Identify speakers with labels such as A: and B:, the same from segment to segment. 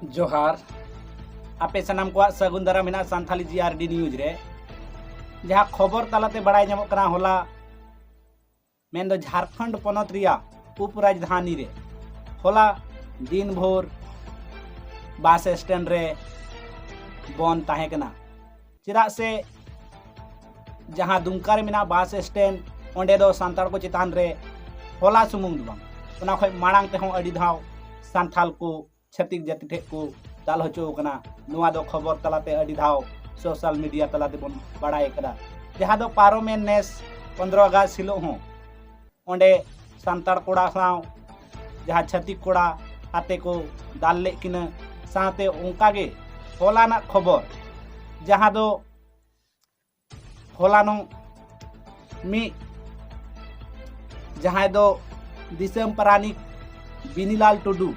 A: जोहार आपे सनाम को सगुन दारा मेना सान्थाली जीआरडी न्यूज रे जहाँ खबर तालाते बड़ाई नामो कना होला मेन दो झारखंड पनत रिया उप राजधानी रे होला दिन भोर बस स्टैंड रे बन ताहे कना चेदा से जहाँ दुमका रे मेना बस स्टैंड ओंडे दो सांताल को चितान रे होला सुमुंग दुबांग ओना खय मांग ते अड़ी धाव सांथाल को छत्तीक जाति ठे को दाल हचो कना नुआ दो खबर तलाते अड़ी धाव सोशल मीडिया तलाते बन बड़ाई करा जहाँ दो पारोमेन नेस 15 अगस्त हिलो हो ओंडे सांताल कोड़ा साव जहाँ छत्तीक कोड़ा आते को दाल ले किन साते उनका गे होला ना खबर जहाँ दो होला नो मी जहाँ दो दिसम परानिक बिनीलाल टुडू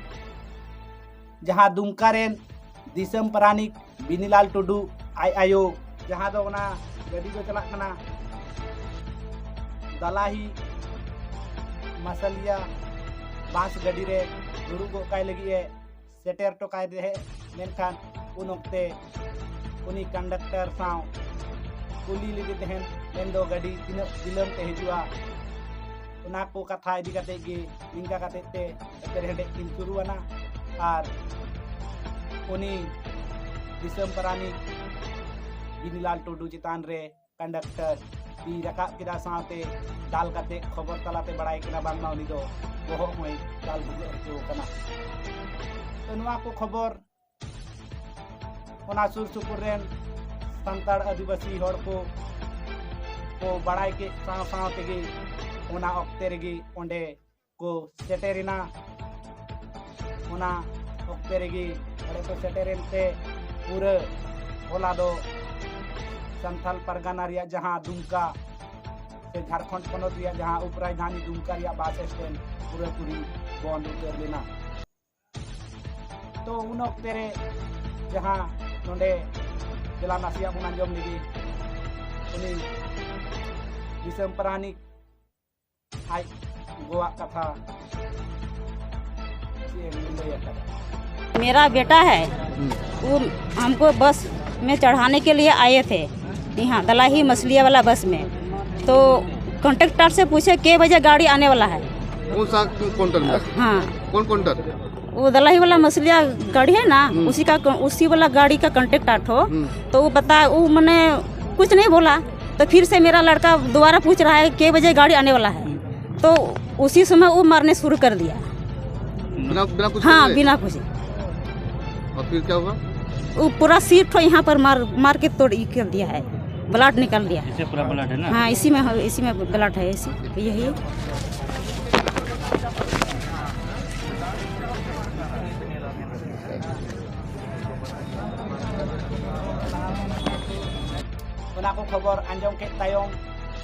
A: जहाँ दुमका रेन दिसम परानिक बिनीलाल टुडू आयो जहाँ दो ना गड्डी को चला कना दलाही मसलिया बास गड्डी रे दुरु को काय लगी है सेटर तो काय दे मेनखान उन ओक्ते उनी कंडक्टर साव कुली लगी तहन मेन दो गड्डी तीन विलम ते हिजुआ उना को कथा इदी कते गे निंगा कते ते एते हेडे किन शुरुआना आर उनी दिसम परानी बिनीलाल टुडू चितान रे कंडक्टर ती रका किदा साथे दाल कते खबर तलाते बड़ाई किना बांगना उनी दो बोहो मई दाल बुगे हचो कना तो नुआ को खबर ओना सुर सुपुर रेन संताड़ आदिवासी हड़ को बड़ाई के साव साव तेगे ओना ऑक्ते रेगी ओंडे को सेटेरिना ओना ऑक्ते रेगी ओंडे को सेटेरिन ते पूरे होला दो संथाल परगना रिया जहाँ दुमका से झारखंड पनत रिया जहाँ उप राजधानी दुमका रिया बस स्टैंड पूरे पूरी बंद उतर लेना तो उन ऑक्ते रे जहाँ नोंडे जिला नासिया बुना जम लगी उनी दिसम परानिक आई गोवा कथा
B: मेरा बेटा है वो हमको बस में चढ़ाने के लिए आए थे यहाँ दलाही मछलिया वाला बस में तो कंडक्टर से पूछे के बजे गाड़ी आने वाला है।
C: कौन सा काउंटर? हाँ कौन काउंटर?
B: वो दलाही वाला मछलिया गाड़ी है ना उसी वाला गाड़ी का कंडक्टर ठो तो वो बता वो मैंने कुछ नहीं बोला तो फिर से मेरा लड़का दोबारा पूछ रहा है के बजे गाड़ी आने वाला है तो उसी समय वो मारने शुरू कर दिया
C: बिना कुछ
B: हाँ बिना कुछ।
C: और फिर क्या हुआ?
B: वो पूरा सीट तो यहाँ पर मार के तोड़ कर दिया है ब्लड निकल दिया है।
D: पूरा ब्लड है ना?
B: हाँ इसी में ब्लड है इसी यही
A: ओना को खबर अंजम के तायम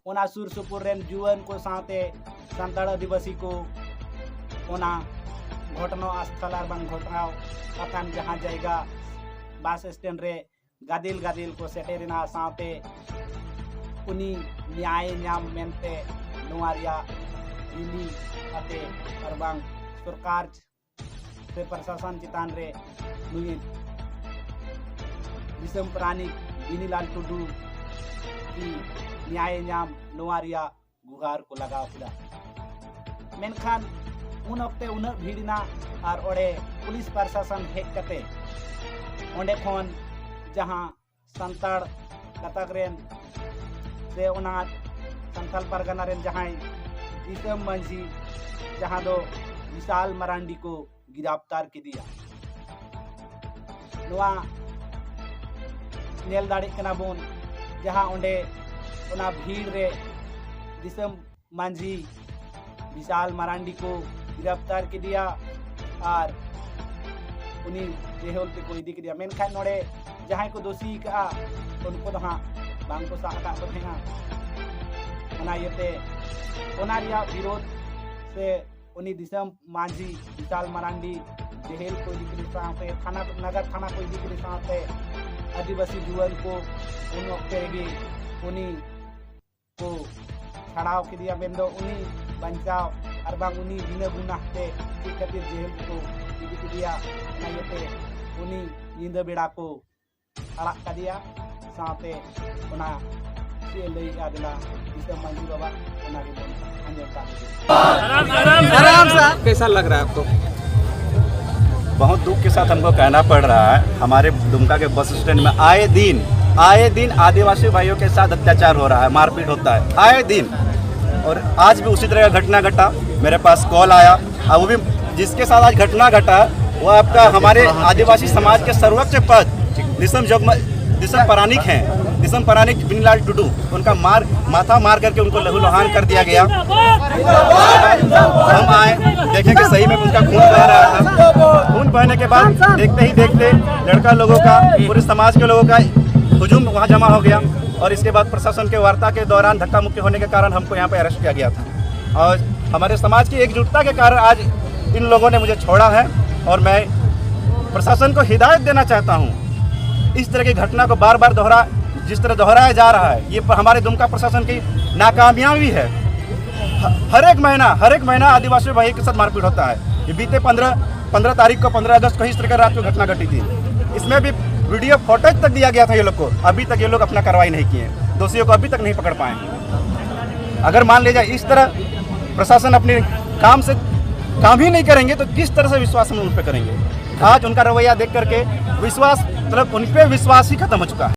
A: ओना सुर सुपुर रेन जुवन को साथे संताड़ आदिवासी को ओना घटना स्थल और बंग घटनाओ अकान जहाँ जाएगा बस स्टैंड रे गादिल गादिल को सेटेरिना साथे उनी न्याय न्याम मेनते नुआरिया रिली अते और बंग सरकार से प्रशासन चितान रे नुई दिसम प्राणी बिनीलाल टुडू की न्याय न्याम नुआरिया गुहार को लगाव किदा मेनखान उन वक्ते उन भीड़ना और ओडे पुलिस प्रशासन हेक कते ओंडे खन जहाँ संताड़ कतक रेन से ओना संथाल परगना रेन जहाँ दिसम मंझी जहाँ दो विशाल मरांडी को गिरफ्तार की दिया नुआ नेल दाड़ी कना बोन जहाँ ओंडे ओना भीड़ रे दिसम मंझी विशाल मरांडी को गिरफ्तार के दिया और उन्हीं जेहोल पे कोई दिख दिया मेनखान नोड़े जहाँ को दोषी का उनको तो हाँ बांग को साका को थे हाँ ओना येते ओना रिया विरोध से उन्हीं दिसम मांझी विशाल मरांडी जेहेल कोई दिख रही साथे थाना नगर थाना कोई दिख रही साथे आदिवासी जुअल को उन वक्तेगी उन्हीं को छड़ाव के दिया बेंदो उन्हीं बंचाव और बांग उन्हीं बिना गुनाह ते खातिर जेल को इदी के दिया ना येते उनी ᱧᱤᱫᱟᱹ बेड़ा को arak kadia साथे उना चे लई आदला दिसम मांझी बाबा उना रिबन अंजम का
D: आराम सा कैसा लग रहा है आपको?
E: बहुत दुख के साथ हमको कहना पड़ रहा है, हमारे दुमका के बस स्टैंड में आए दिन आदिवासी भाइयों के साथ अत्याचार हो रहा है, मारपीट होता है आए दिन। और आज भी उसी तरह का घटना घटा, मेरे पास कॉल आया, और वो भी जिसके साथ आज घटना घटा वो आपका हमारे आदिवासी समाज के सर्वोच्च पद दिसम परानिक हैं, दिसम परानिक बिनलाल टुडू, उनका माथा मार करके उनको लहूलुहान कर दिया गया। हम आए देखें कि सही में उनका खून बह रहा था। खून बहने के बाद देखते ही देखते लड़का लोगों का, पूरे समाज के लोगों का हुजूम वहाँ जमा हो गया। और इसके बाद प्रशासन के वार्ता के दौरान धक्का मुक्की होने के कारण हमको यहाँ पर अरेस्ट किया गया था। और हमारे समाज की एकजुटता के कारण आज इन लोगों ने मुझे छोड़ा है। और मैं प्रशासन को हिदायत देना चाहता हूँ, इस तरह की घटना को बार बार जिस तरह दोहराया जा रहा है, ये हमारे दुमका प्रशासन की नाकामयाबी है। हर एक महीना आदिवासी भाई के साथ मारपीट होता है। ये बीते 15 तारीख को 15 अगस्त को इस तरह की रात को घटना घटी थी। इसमें भी वीडियो फुटेज तक दिया गया था ये लोग को। अभी तक ये लोग अपना कार्रवाई नहीं किए, दोषियों को अभी तक नहीं पकड़ पाए। अगर मान लिया जाए इस तरह प्रशासन अपने काम ही नहीं करेंगे तो किस तरह से विश्वास हम उन पर करेंगे। आज उनका रवैया देख करके विश्वास, मतलब उन पर विश्वास ही खत्म हो चुका है।